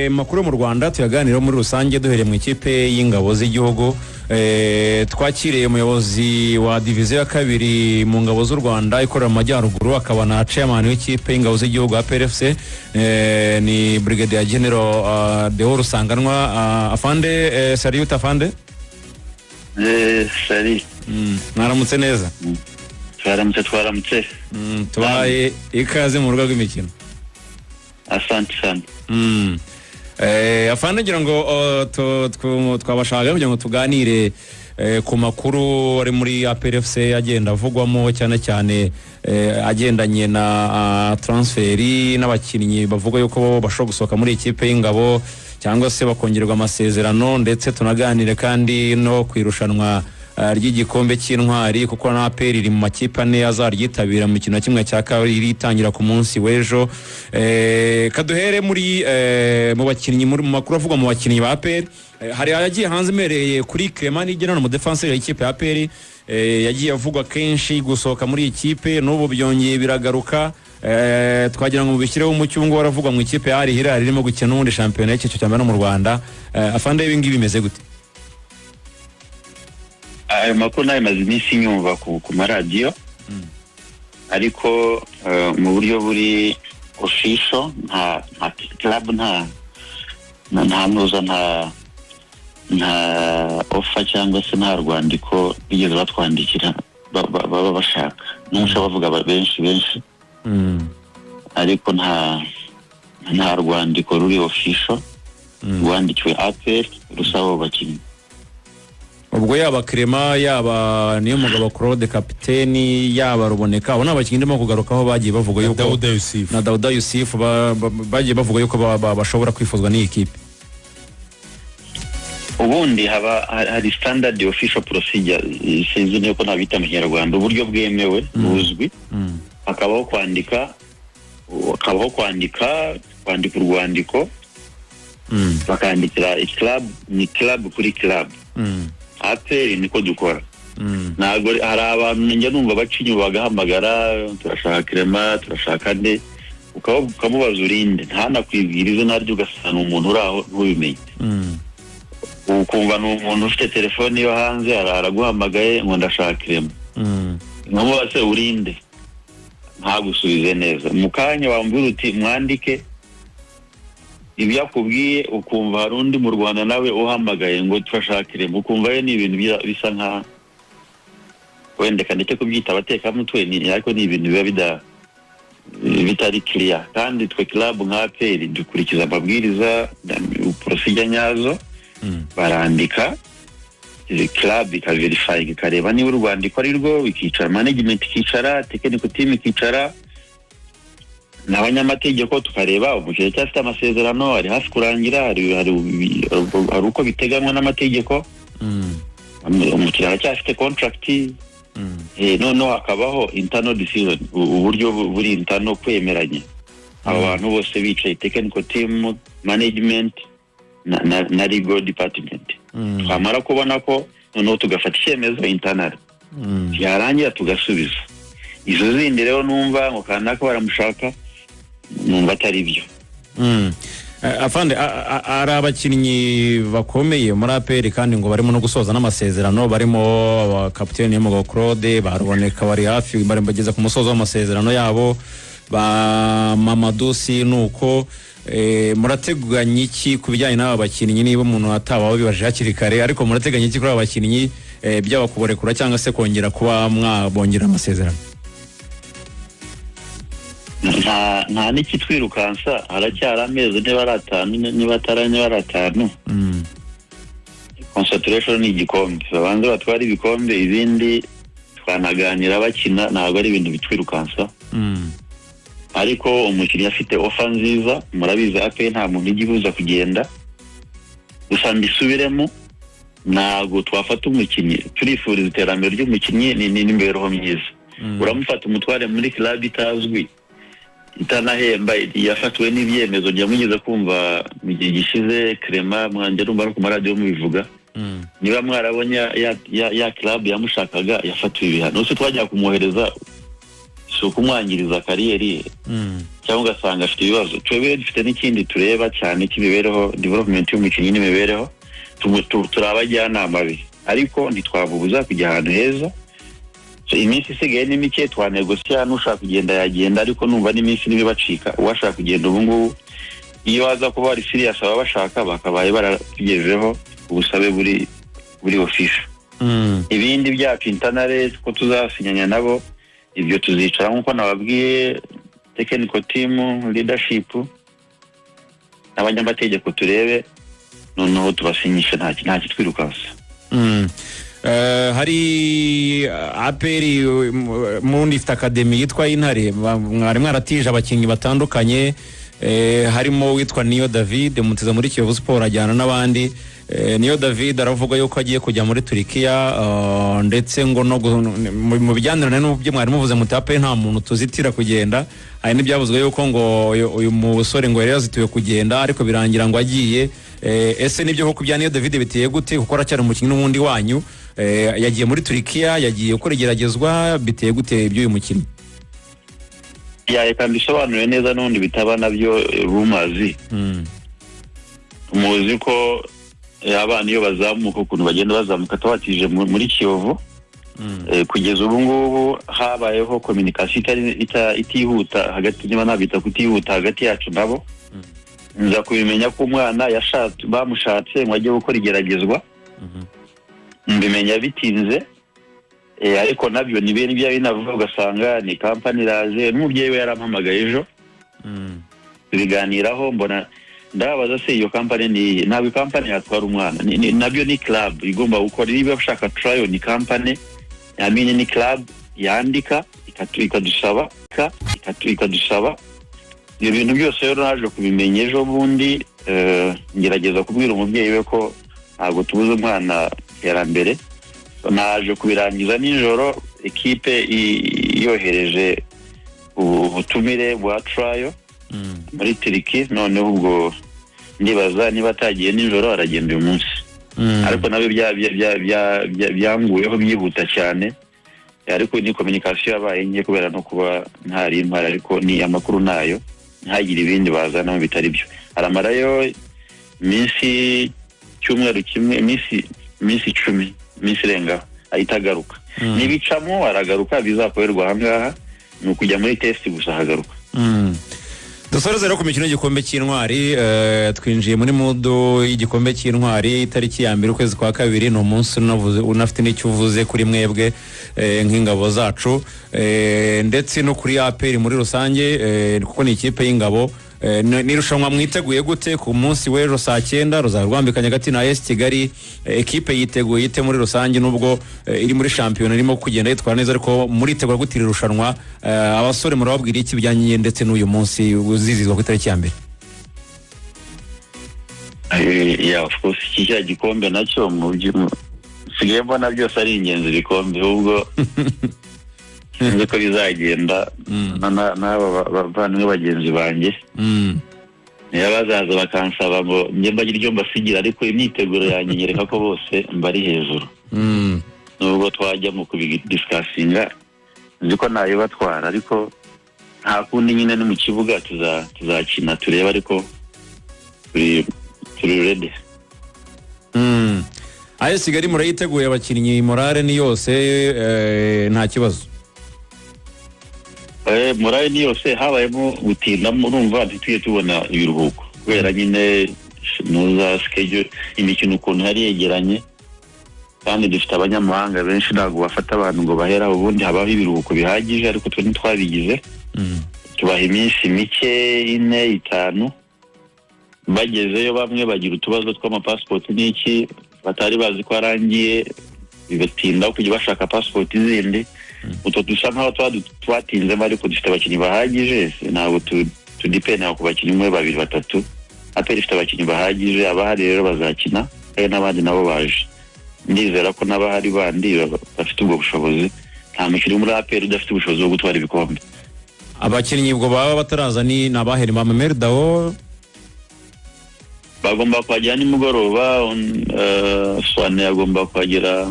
Makuru mu Rwanda tuyaganira muri rusange duhereye mu ikipe y'ingabo z'igihugu twakiriye umuyobozi wa diviziyo ya kabiri mu ngabo z'u Rwanda ikorera mu majyaruguru akaba na chairman w'ikipe y'ingabo z'igihugu APRFC ni Brigadier General Deo Rusanganwa afande salut afande salut mwaramutse neza twaramutse tubaye ikaze mu rugo rw'imikino. Asante sana. Afande ngira ngo twabashaka kugira ngo tuganire ku makuru ari muri APRFC agenda avugwamo cyane agendanye na transferi n'abakinnyi bavuga yuko bashobora gusohoka muri ikipe y'ingabo cyangwa se bakongerwa amasezerano, ndetse tunaganire kandi no kwirushanwa ry'igikombe cy'intwari kuko na APR iri mu makipe ane azaryitabira mu kintu kimwe cya kabiri itangira ku munsi w'ejo. Kaduhere muri mu bakinnyi mu makuru avuga mu bakinnyi ba APR hari yagiye hanze mereye kuri Clement Nigena mu defenseur y'ikipe ya APR yagiye avugwa kenshi gusohoka muri ikipe n'ubu byongeye biragaruka. Twagira ngo mubishireho umucyungo waravugwa mu ikipe ya Ari Hilal irimo gukina n'ubundi championnat y'icyo cyambere no mu Rwanda. Afande ibi ngibi bimeze gute? Ayo makuru nayo maze iminsi nyumva ku maradiyo ariko mu buryo buri official nta club nta offer cyangwa se nta rwandiko bigeze batwandikira baba bashaka n'umusha bavuga benshi ariko nta rwandiko ruri official rwandikiwe APR rusaba bakinnyi. Ubwo yaba Clement yaba niyo mugabo Claude kapiteni yaba Ruboneka abo nabakinnyi ndimo kugarukaho bagiye bavuga yuko na Dauda Yusuf bagiye bavuga yuko bashobora kwifuzwa n'iyi kipe. Ubundi hari standard official procedure sinzi niko nabita mu Kinyarwanda uburyo bwemewe buzwi akabaho kwandika urwandiko bakandikira club ni club kuri club. APR niko dukora. Nago hari abantu njye numva bacinyu bagahamagara turashaka Clement turashaka nde ukamubaza urinde ntanakwibwiriza naryo ugasana umuntu uraho ntubimenye. Ukumva n'umuntu ufite telefone yo hanze araguhamagaye ngo ndashaka Clement. Nkamubaze urinde ntagusubize neza mukanya wambura uti mwandike ibyo akubwiye ukumva hari undi mu Rwanda nawe uhamagaye ngo turashakire ukumva ni ibintu bisa nka wende kandike kubyita abateka mutwe ni ariko ni ibintu biba bitari clear kandi twe club nka APR dukurikiza amabwiriza procedure nyazo barandika club ikaverify ikareba niba urwandiko ari rwo ikicara management ikicara technical team ikicara n'abanyamategeko tukareba umukinnyi cyafite amasezerano ari hafi kurangira hari uko biteganywa n'amategeko umukinnyi cyafite contract no akabaho internal decision uburyo buri internal kwemeranya abo bantu bose bicaye technical team management na legal department twamara kubona ko noneho tugafata icyemezo internal yarangira tugasubiza izo zindi rero numva ngo kanaka baramushaka numva atari byo. Afande ari abakinnyi bakomeye muri APR kandi ngo barimo no gusoza n'amasezerano barimo kapiteni y'umugabo Claude baruboneka bari hafi bageze ku musozo w'amasezerano yabo ba Mamadusi nuko murateganya iki kubijyanye n'aba bakinnyi niba umuntu atabaho bibaje hakiri kare ariko murateganya iki kuri aba bakinnyi byaba kuborekura cyangwa se kongera kuba mwabongera amasezerano? nta n'ikitwirukansa haracyari amezi niba atanu concentration ni igikombe babanza batwara ibikombe ibindi twanaganira bakina ntabwo ari ibintu bitwirukansa ariko umukinnyi afite offer nziza murabizi APR nta muntu igibuza kugenda gusa mbisubiremo ntabwo twafata umukinnyi turifuriza iterambere ry'umukinnyi n'imibereho myiza uramufata umutware muri club itazwi itanahemba yafatiwe n'ibyemezo byamugeze kumva mu gihe gishize Clement mwanje rumba no ku maradiyo mubivuga niba mwarabonye ya club yamushakaga yafatiwe ibihano nose twajya kumwohereza so kumwangiriza kariyeri cyangwa ugasanga afite ibibazo. Twebwe dufite n'ikindi tureba cyane cy'imibereho, development y'umukinnyi n'imibereho, turabajyanama be, ariko ntitwavuguza kujya ahantu heza. So iminsi isigaye ni mike, twanegosiya n'ushaka kugenda yagenda, ariko numva n'iminsi n'ibibacika. Uwashaka kugenda ubu ngubu iyo waza kuba ari serious aba bashaka bakabaye baratugejeho ubusabe buri official. Ibindi byacu internal ko tuzasinyanya nabo, ibyo tuzicara nkuko nababwiye, technical team, leadership n'abanyamategeko turebe noneho tubasinyisha nta kitwirukansa. Hari aperi mundi ifite academy yitwa Intare, mwari mwaratije abakinnyi batandukanye, harimo witwa Niyo David mutiza muri Kiyovu Sport ajyana n'abandi. Niyo David aravuga yuko agiye kujya muri Turkiya, ndetse ngo no mu bijyanirana n'ubyo mwari muvuze mutape nta muntu tuzitira kugenda. Hari n'ibyavuzwe yuko ngo uyu musore ngo yari yazituye kugenda ariko birangira ngo agiye. Ese nibyo koko bya Niyo David biteye gute, kuko aracyari umukinnyi n'ubundi wanyu, yagiye muri Turkiya, yagiye gukora igeragezwa, biteye gute by'uyu mukinnyi? Reka mbisobanure neza n'undi bitaba nabyo rumazi. Umuzi ko abana iyo bazamuka ukuntu bagenda bazamuka tabatije muri Kiyovu, kugeza ubu ngubu habayeho communication itihuta hagati, niba nabita kutihuta hagati yacu nabo. Nza kubimenya ko umwana bamushatse ngo ajye gukora igeragezwa, mbimenya bitinze, ariko nabyo ni bene ibya binavuga, ugasanga ni company raje. N'umubyeyi we yarampamagaye ejo tubiganiraho, mbona ndabaza se iyo company ni ntabwo company yatwara umwana, nabyo ni club igomba gukora. Niba ushaka trial ni company, yamenye ni club yandika ikadusaba ibyo bintu byose. Rero naje kubimenya ejo bundi, ngerageza kubwira umubyeyi we ko ntabwo tubuze umwana iterambere. Naje kubirangiza nijoro, ekipe yohereje ubutumire bwa trial muri Turkey. Noneho ubwo ndibaza niba atagiye nijoro aragenda uyu munsi, ariko nabyo byanguyeho byihuta cyane, ariko ni communication yabaye nke kubera no kuba ntari impara, ariko ni amakuru nayo ntagire ibindi bazana bitari byo. Aramarayo iminsi cyumweru kimwe, iminsi 10, iminsi irenga ahita agaruka. Nibicamo aragaruka, bizakorerwa ahangaha ni ukujya muri test gusa hagaruka. Dusoreze rero ku mikino y'igikombe cy'intwari, twinjiye muri mudo y'igikombe cy'intwari itariki ya 1 ukwezi kwa 2. No munsi unafite n'icyo uvuze kuri mwebwe nk'ingabo zacu, ndetse no kuri APR muri rusange, kuko ni ikipe y'ingabo. Nirushanwa mwiteguye gute ku munsi w'ejo saa 9 ruzarwambikanya hagati na AS Kigali? Ekipe yiteguye ite muri rusange, nubwo iri muri shampiyona irimo kugenda yitwara neza, ariko muritegura gutira irushanwa? Abasore murababwira iki bijyanye ndetse n'uyu munsi uzizizwa ku itariki ya 1? Of course kijya gikombe nacyo sigaye mbona byose ari ingenzi bikombe, ubwo sinzi ko bizagenda n'aba bavandimwe bagenzi banjye. Niyo bazaza bakansaba ngo njye mbagire iryo mbasigira, ariko imyiteguro yanjye nyereka ko bose mbari hejuru. Nubwo twajya mu kubidiscusinga nzi ko nayo batwara, ariko nta kundi nyine ni mu kibuga tuzakina tureba, ariko turi ready. AS Kigali murayiteguye, abakinnyi morale ni yose, nta kibazo? Morale ni yose, habayemo gutindamo, urumva ntituye tubona ibiruhuko kubera nyine nuza schedule imikino ukuntu yari yegeranye, kandi dufite abanyamahanga benshi, ntabwo bafata abantu ngo bahera. Ubundi habaho ibiruhuko bihagije, ariko twe ntitwabigize. Tubaha iminsi mike 4, 5. Bagezeyo bamwe bagira utubazo tw'amapassport n'iki, batari bazi ko arangiye, bibatinda kujya bashaka passport zindi. Utwo dusa nkaho twatinzemo, ariko dufite abakinnyi bahagije. Ntabwo tudipenda ku bakinnyi 1, 2, 3. APR ifite abakinnyi bahagije, abahari rero bazakina, kandi n'abandi nabo baje. Ndizera ko n'abahari bandi bafite ubwo bushobozi. Nta mukinnyi muri APR udafite ubushobozi bwo gutwara ibikombe. Abakinnyi ubwo baba bataraza ni nabaheri Mamemeri Dao bagomba kwagera nimugoroba. Swane agomba kwagera,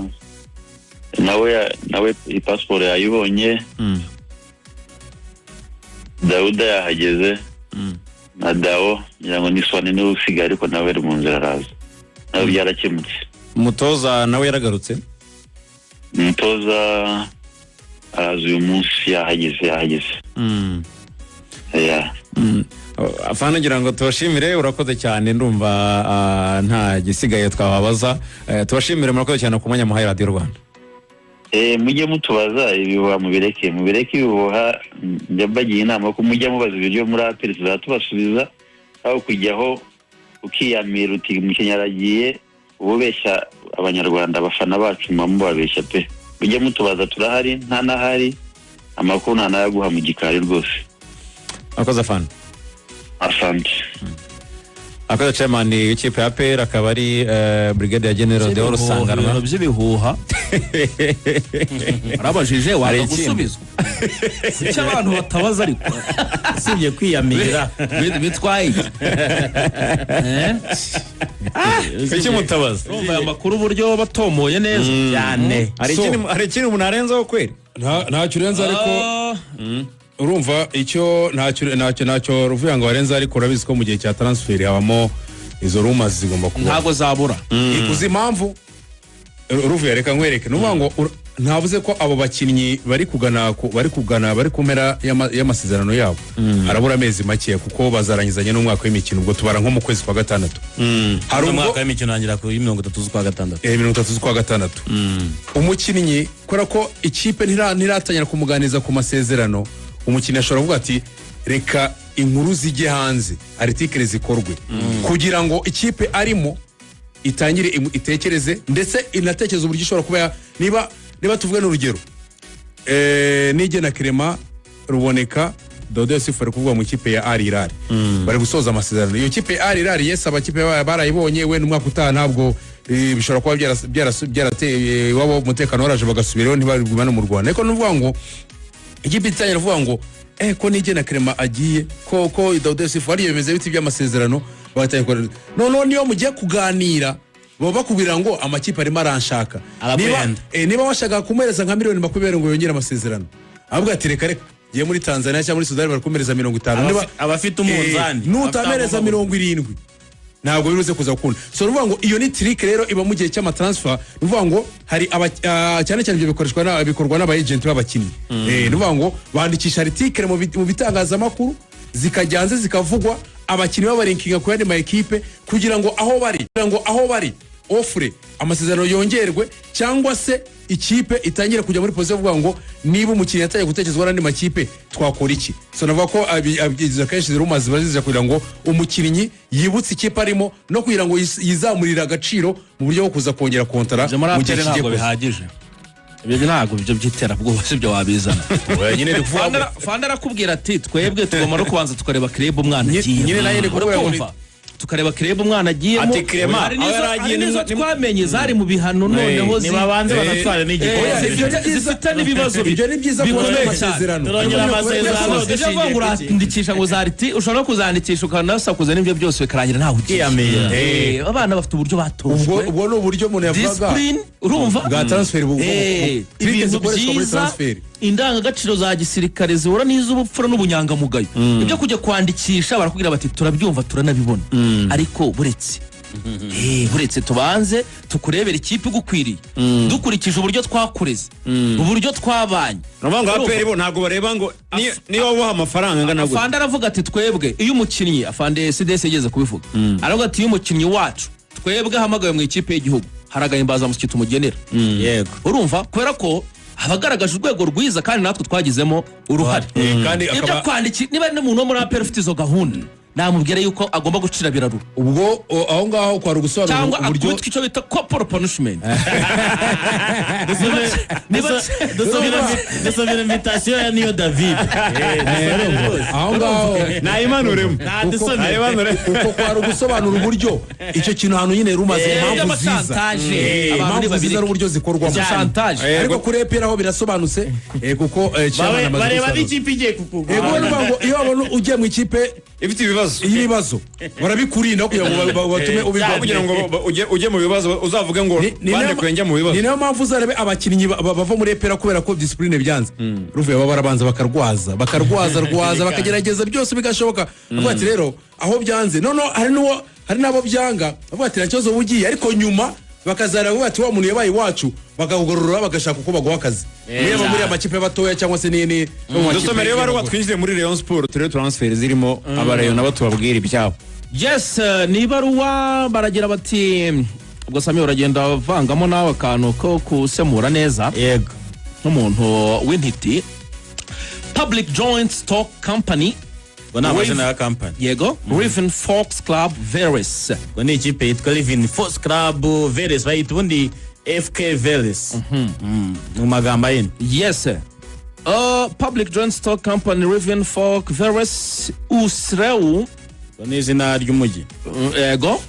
nawe passport yayibonye. Dauda yahageze na Dao ngira ngo ni Swane niwe usigaye ariko nawe ari mu nzira araza nawe byarakemutse. Umutoza nawe yaragarutse. Umutoza araza uyu munsi yahageze. Afana ngira ngo tubashimire, urakoze cyane, ndumva nta gisigaye twababaza. Tubashimire, murakoze cyane ku mwanya muhaye Radio Rwanda. Mujye mutubaza ibihuha mubireke ibihuha, njya mbagiye inama ko mujya mubaza ibiryo muri APR tuzatubasubiza aho kujyaho ukiyamira uti mukenyaragiye ububeshya abanyarwanda abafana bacu mubabeshya pe. Mujye mutubaza turahari, nta nahari amakuru nta nayaguha mu gikari rwose. Akoze Afana. Asante. Akoze chairman w'ikipe ya APR akaba ari Brigadier General Deo Rusanganwa. By'ibihuha arabajije wari gusubizwa kuki abantu batabaza ariko usibye kwiyamira bitwaye iki mutabaza urumva amakuru uburyo batomoye neza cyane. Hari ikintu umuntu arenzaho kweri? Ntacyo urenza ariko urumva icyo ntacyo ruvuga ngo warenza, ariko urabizi ko mu gihe cya transfer habamo izo rumors zigomba kuba ntago zabura. ikuzi impamvu ruvuye reka nkwereke nuvuga ngo ntavuze ko abo bakinnyi bari kumera y'amasezerano yabo arabura amezi make kuko bazarangizanye n'umwaka w'imikino, ubwo tubara nko mu kwezi kwa gatandatu. Hari umwaka w'imikino angira ku 30 z'ukwa gatandatu. 30 z'ukwa gatandatu. Umukinnyi kora ko ikipe ntiratangira kumuganiza ku masezerano, umukinnyi ashobora kuvuga ati reka inkuru zijye hanze, article zikorwe kugira ngo ikipe arimo itangire itekereze ndetse inatekereza uburyo ishobora kuba niba tuvuge n'urugero Nigena Clement Ruboneka Dodo Yosif ari kuvuga mu kipe ya Al Hilal bari gusoza amasezerano. Iyo kipe ya Al Hilal yes abakipe barayibonye we n'umwaka utaha ntabwo bishobora kuba byarateye wabo umutekano waraje bagasubirayo ntibari mu Rwanda, ariko nuvuga ngo ikipe itanye ruvuga ngo ko Nigena Clement agiye ko Dodo Yosif ari yemeze biti by'amasezerano batanye ko none niyo mugiye kuganira baba bakubwira ngo amakipe arimo aranshaka, niba bashaka kumuhereza nka miliyoni 20 ngo yongere amasezerano avuga ati reka giye muri Tanzania cyangwa muri Sudani bari kumereza 50 niba abafite umunzani nutamereza 70 ntabwo biruze kuza gukunda. So ruvuga ngo iyo ni trick rero iba mu gihe cy'ama transfer, ruvuga ngo hari cyane cyane ibyo bikorwa n'aba agent b'abakinnyi. Ruvuga ngo bandikisha article mu bitangazamakuru zikajyanze zikavugwa abakinnyi babarinkinga ku yandi ma equipe kugira ngo aho bari ofure amasezerano yongerwe cyangwa se ikipe itangire kujya muri position vuga ngo niba umukinnyi yataye gutekerezwa n'andi makipe twakora iki. So navuga ko abigize kenshi rumaze bazije kugira ngo umukinnyi yibutse ikipe arimo no kugira ngo yizamurira agaciro mu buryo bwo kuza kongera kontara mu gihe kigiye bihagije. Ibyo ntabwo byo byitera bwo sibyo wabizana. Nyine rikuvuga Fanda arakubwira ati twebwe tugomba no kubanza tukareba club umwana agiye. Nyine naye rikuvuga tukareba club umwana agiye mo. Ati Clement ari nizo twamenye zari mu bihano noneho nibabanze banatwara n'igikoresho. Ibyo zifite n'ibibazo ibyo ni byiza ko amasezerano. Turongera amasezerano dushingiye urandikisha ngo zariti ushobora kuzandikisha ukanasakuza n'ibyo byose bikarangira ntaho ugiye. Abana bafite uburyo batozwe. Ubwo no uburyo umuntu yavuga discipline urumva bwa transfer bugo. Ibintu byiza indangagaciro za gisirikare zihora n'iz'ubupfura n'ubunyangamugayo. Ibyo kujya kwandikisha barakubwira bati turabyumva turanabibona ariko buretse tubanze tukurebera ikipe gukwiriye dukurikije uburyo twakureze uburyo twabanye. Nabanga APR bo ntago bareba ngo niba ubaha amafaranga ngana gute. Afande aravuga ati twebwe iyo umukinnyi Afande CDS yageze kubivuga aravuga ati iyo umukinnyi wacu twebwe hamagaye mu ikipe y'igihugu haragahimbaza musiki tumugenera. Yego urumva kwera ko abagaragaje urwego rwiza kandi natwe twagizemo uruhare. Kandi akaba kwandiki niba ari umuntu wo muri APR ufite izo gahunda namubwira yuko agomba gucira birarura. Ubwo aho ngaho kwa rugusobanura cyangwa akubitwa icyo bita corporal punishment. Dusubira invitation ya Niyo David. Aho ngaho nayimanuremo uko kwa rugusobanura uburyo icyo kintu hano nyine rumaze impamvu ziza. Abantu babizi uburyo zikorwa chantage ariko kurepera aho birasobanutse kuko bareba n'ikipe igiye kukugwa. Ngo iyo abona ugiye mu ikipe ifite ibibazo ibibazo barabikurinda kugira ngo batume ubigwa kugira ngo ujye mu bibazo uzavuge ngo bande kwenja mu bibazo. Ni nayo mpamvu uzarebe abakinnyi bava muri EPR kubera ko discipline byanze ruvuye baba barabanza bakarwaza bakagerageza byose bigashoboka avuga ati rero aho byanze no hari nabo byanga avuga ati nacyozo bugiye ariko nyuma bakazara bati wa muntu yabaye iwacu bakagororora bagashaka uko baguha akazi niba muri amakipe batoya cyangwa se ni dusomere yo bari batwinjiye muri Rayon Sport turi transfer zirimo abarayo nabo tubabwira ibyabo. Yes, ni baruwa baragira bati ubwo Sami uragenda vangamo nawe akantu ko kusemura neza. Yego. Nk'umuntu w'intiti Public Joint Stock Company Wana amazina ya company. Yego. Riven Fox Club Veres. Ni ikipe yitwa Riven Fox Club Veres bayita ubundi FK Veres. Mu magambo yindi. Yes. Public Joint Stock Company Riven Fox Veres Usreu. Ni izina ry'umujyi. Yego.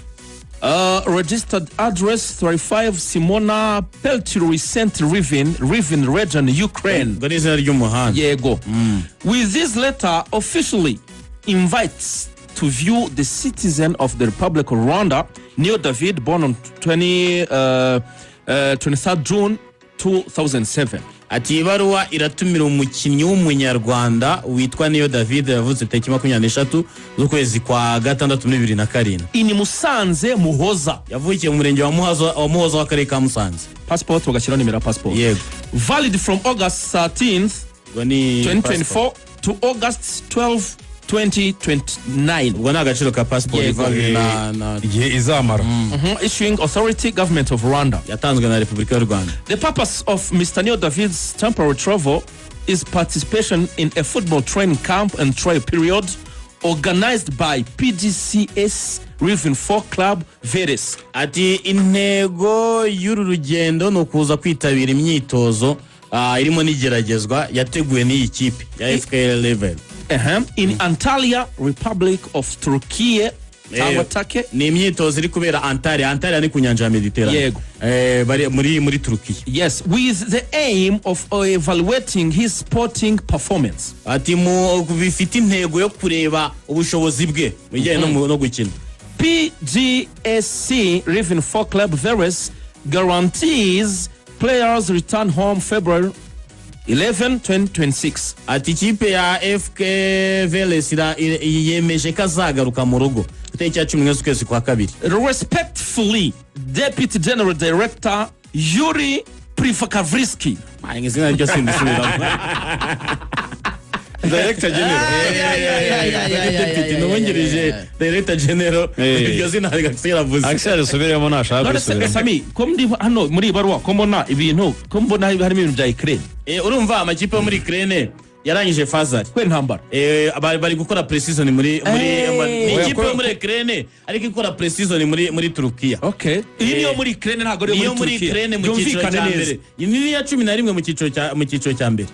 Registered address 35 Simona Peltiry St. Riven region, Ukraine. Ni izina ry'umuhanda. Yego. With this letter officially invites to view the citizen of the Republic of Rwanda, Neo David, born on 23rd June 2007. Ati ibaruwa iratumira umukinnyi w'umunyarwanda witwa Neo David yavutse tariki 23 z'ukwezi kwa gatandatu 2007. Ini Musanze Muhoza. Yavukiye mu murenge wa Muhoza w'akarere ka Musanze. Passport bagashyiraho nimero passport. Yego. Valid from August 13th 2024 to August 12th 2029. Ubwo ni agaciro ka passport na igihe izamara. Issuing authority government of Rwanda. Yatanzwe na Repubulika y'u Rwanda. The purpose of Mr. Neo David's temporary travel is participation in a football training camp and trial period organized by PGCS Riven Fox Club Veres. Ati intego y'uru rugendo no kuza kwitabira imyitozo irimo n'igeragezwa yateguwe n'iyi kipe ya FK level. In Antalya, Republic of Turkey. Turkey. Ni imyitozo iri kubera Antalya ni ku nyanja ya Mediterane. Yego. Bari muri Turkey. Yes, with the aim of evaluating his sporting performance. Ati mu bifite intego yo kureba ubushobozi bwe bijyanye no gukina. PGSC Riven Fox Club Veres guarantees players return home February 11, 2026. Ati ikipe ya FK Veres yemeje kazagaruka mu rugo tariki ya 10 z'ukwezi kwa kabiri. Respectfully, Deputy General Director Yuri Prifakavriski. Izina ryo simbisubiramo. Director General. Deputy n'umwungirije Director General. Iryo zina rigakiravuze. Axel subiremo nashaka gusubira. Sami, ko ndi hano muri barwa ko mbona ibintu ko mbona harimo ibintu bya Ukraine. Urumva amakipe muri Ukraine yarangije fazari kwe ntambara bari gukora pre-season muri ikipe yo muri Ukraine ariko ikora pre-season muri Turkiya. Okay. Iyo muri Ukraine ntago ari muri Turkiya. Iyo muri Ukraine mu cyiciro cya mbere. Ni ya 11 mu cyiciro cya mbere.